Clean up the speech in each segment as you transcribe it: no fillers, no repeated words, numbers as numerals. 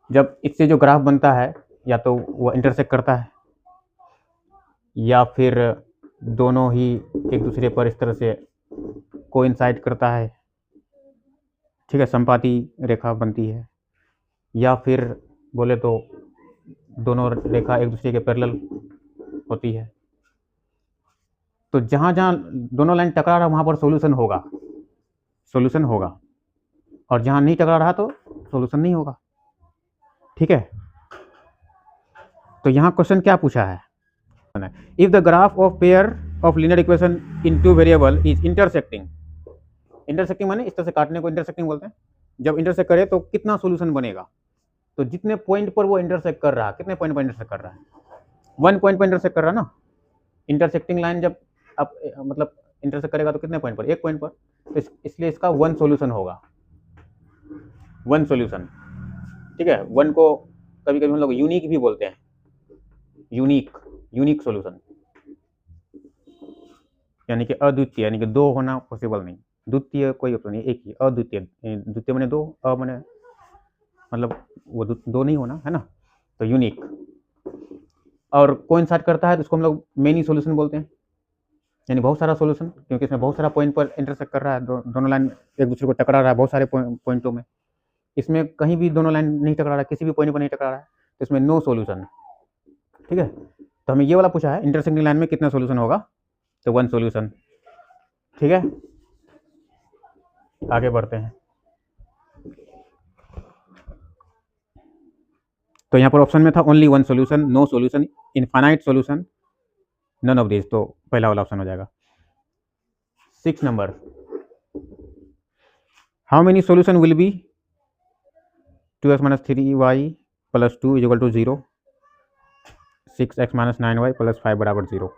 जब इससे जो ग्राफ बनता है या तो वो इंटरसेक्ट करता है या फिर दोनों ही एक दूसरे पर इस तरह से कोइंसाइड करता है, ठीक है, संपाती रेखा बनती है, या फिर बोले तो दोनों रेखा एक दूसरे के पैरेलल होती है। तो जहाँ जहाँ दोनों लाइन टकरा रहा है वहाँ पर सॉल्यूशन होगा, और जहाँ नहीं टकरा रहा तो सॉल्यूशन नहीं होगा, ठीक है। तो यहाँ क्वेश्चन क्या पूछा है, if the graph of pair of linear equation in two variable is intersecting माने इस तरह से काटने को इंटरसेक्टिंग बोलते हैं। जब इंटरसेक्ट करे तो कितना सॉल्यूशन बनेगा, तो जितने पॉइंट पर वो इंटरसेक्ट कर रहा है, कितने पॉइंट पर इंटरसेक्ट कर रहा है, 1 पॉइंट पर इंटरसेक्ट कर रहा है ना। इंटरसेक्टिंग लाइन जब आप मतलब इंटरसेक्ट करेगा तो कितने पॉइंट पर, 1 पॉइंट पर, तो इसलिए इसका 1 सॉल्यूशन होगा, 1 सॉल्यूशन, ठीक है। 1 को कभी कभी हम लोग यूनिक भी बोलते हैं, यूनिक सॉल्यूशन, यानी कि अद्वितीय, यानी कि 2 होना पॉसिबल नहीं, द्वितीय कोई ऑप्शन नहीं, एक ही, अद्वितीय, द्वितीय माने 2, माने मतलब वो 2 नहीं होना है ना, तो यूनिक। और कोइंसाइड करता है तो उसको हम लोग मेनी सॉल्यूशन बोलते हैं, यानी बहुत सारा सॉल्यूशन, क्योंकि इसमें बहुत सारा पॉइंट पर इंटरसेक्ट कर रहा है, दोनों लाइन एक दूसरे को टकरा रहा है बहुत सारे पॉइंटों में। इसमें कहीं भी दोनों लाइन नहीं टकरा रहा है, किसी भी पॉइंट पर नहीं टकरा रहा है, तो इसमें नो सॉल्यूशन, ठीक है। तो हमें ये वाला पूछा है इंटरसेक्टिंग लाइन में कितना सॉल्यूशन होगा, तो 1 सॉल्यूशन, ठीक है। आगे बढ़ते हैं। तो यहाँ पर ऑप्शन में था only 1 solution, no solution, infinite solution, none of this, तो पहला वाला ऑप्शन हो जाएगा। 6 number, how many solution will be 2x minus 3y plus 2 is equal to 0, 6x minus 9y plus 5 बराबर 0,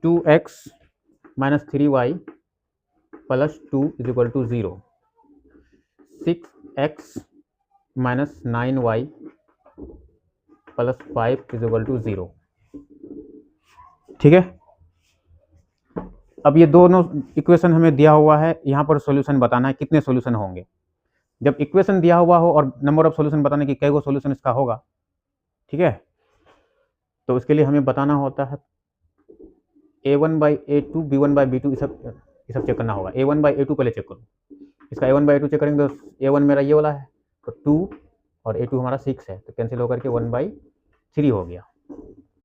2x minus 3y plus 2 is equal to 0, 6x minus 9y plus 5 is equal to 0, ठीक है। अब ये दोनों equation हमें दिया हुआ है, यहाँ पर सॉल्यूशन बताना है कितने सॉल्यूशन होंगे। जब इक्वेशन दिया हुआ हो और नंबर ऑफ सॉल्यूशन बताने की, कई गो सॉल्यूशन इसका होगा, ठीक है, तो उसके लिए हमें बताना होता है a1/a2 b1/b2, ये सब चेक करना होगा। a1/a2 पहले चेक करो, इसका a1/a2 चेक करेंगे तो a1 मेरा ये वाला है, तो 2 और a2 हमारा 6 है, तो कैंसिल होकर के 1/3 हो गया,